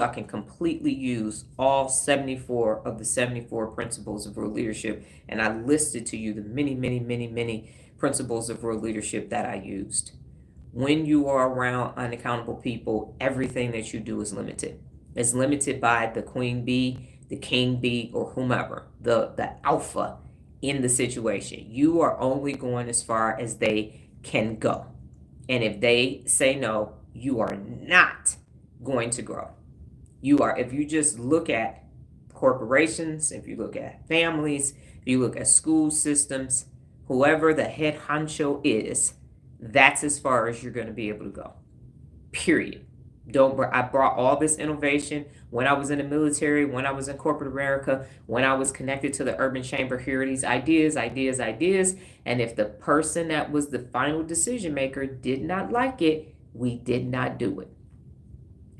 I can completely use all 74 of the 74 principles of real leadership. And I listed to you the many, many, many, many principles of real leadership that I used. When you are around unaccountable people, everything that you do is limited. It's limited by the queen bee, the king bee, or whomever, the alpha in the situation. You are only going as far as they can go. And if they say no, you are not going to grow. If you just look at corporations, if you look at families, if you look at school systems, whoever the head honcho is, that's as far as you're going to be able to go. Period. I brought all this innovation when I was in the military, when I was in corporate America, when I was connected to the urban chamber. Here are these ideas. And if the person that was the final decision maker did not like it, we did not do it.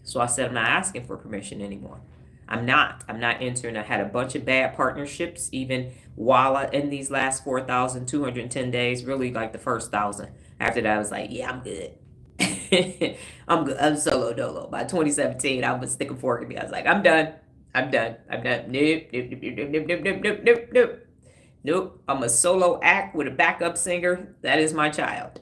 So I said, I'm not asking for permission anymore. I'm not entering. I had a bunch of bad partnerships, even while in these last 4,210 days, really like the first 1,000. After that, I was like, yeah, I'm good. I'm good. I'm solo dolo. By 2017, I was stick a fork in me. I was like, I'm done. Nope. Nope. I'm a solo act with a backup singer. That is my child.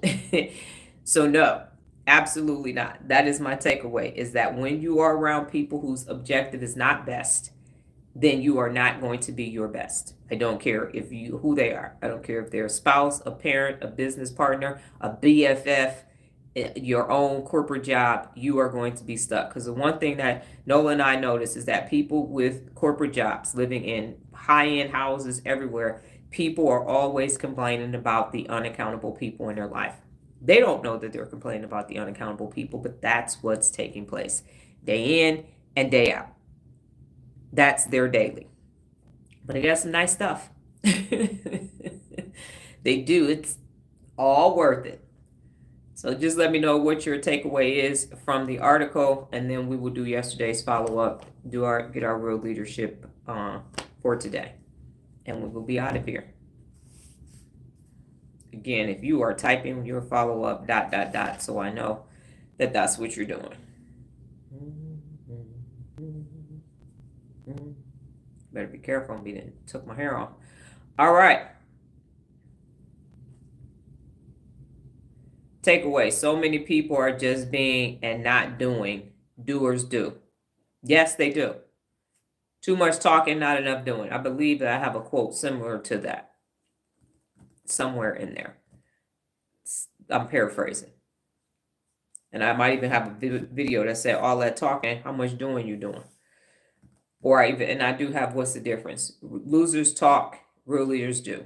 So no, absolutely not. That is my takeaway, is that when you are around people whose objective is not best, then you are not going to be your best. I don't care who they are. I don't care if they're a spouse, a parent, a business partner, a BFF, your own corporate job. You are going to be stuck. Because the one thing that Nola and I noticed is that people with corporate jobs, living in high-end houses everywhere, people are always complaining about the unaccountable people in their life. They don't know that they're complaining about the unaccountable people, but that's what's taking place day in and day out. That's their daily. But they got some nice stuff. They do. It's all worth it. So just let me know what your takeaway is from the article, and then we will do yesterday's follow-up, get our real leadership for today. And we will be out of here. Again, if you are typing your follow-up ... so I know that that's what you're doing. Better be careful. I took my hair off. All right. Takeaway. So many people are just being and not doing. Doers do. Yes, they do. Too much talking, not enough doing. I believe that I have a quote similar to that somewhere in there. I'm paraphrasing. And I might even have a video that said, all that talking, how much doing you doing? And I do have what's the difference? Losers talk, real leaders do.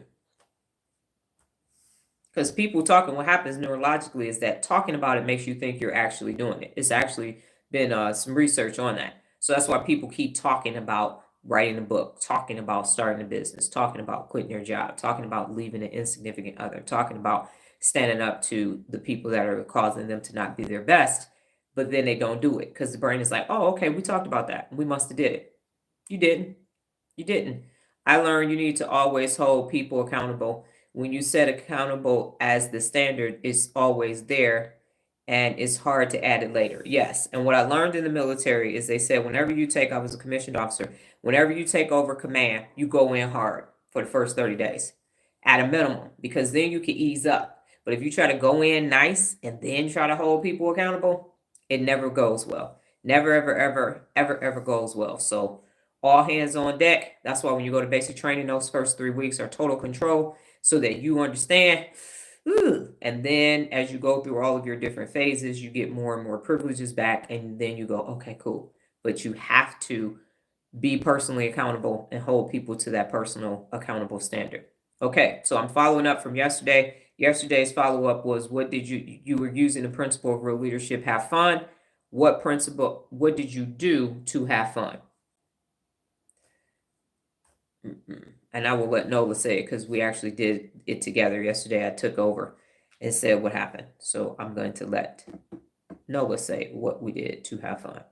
Because people talking, what happens neurologically is that talking about it makes you think you're actually doing it. It's actually been some research on that. So that's why people keep talking about writing a book, talking about starting a business, talking about quitting your job, talking about leaving an insignificant other, talking about standing up to the people that are causing them to not be their best, but then they don't do it because the brain is like, oh, okay, we talked about that. We must have did it. You didn't. You didn't. I learned you need to always hold people accountable. When you set accountable as the standard, it's always there, and it's hard to add it later. Yes. And what I learned in the military is they said I was a commissioned officer, whenever you take over command, you go in hard for the first 30 days at a minimum, because then you can ease up. But if you try to go in nice and then try to hold people accountable, it never goes well. Never, ever, ever, ever, ever goes well. So all hands on deck. That's why when you go to basic training, those first 3 weeks are total control, so that you understand. And then as you go through all of your different phases, you get more and more privileges back, and then you go, okay, cool. But you have to be personally accountable and hold people to that personal accountable standard. Okay, so I'm following up from yesterday. Yesterday's follow-up was, what did you were using the principle of real leadership, have fun. What did you do to have fun? And I will let Nola say it because we actually did it together yesterday. I took over and said what happened. So I'm going to let Nola say what we did to have fun.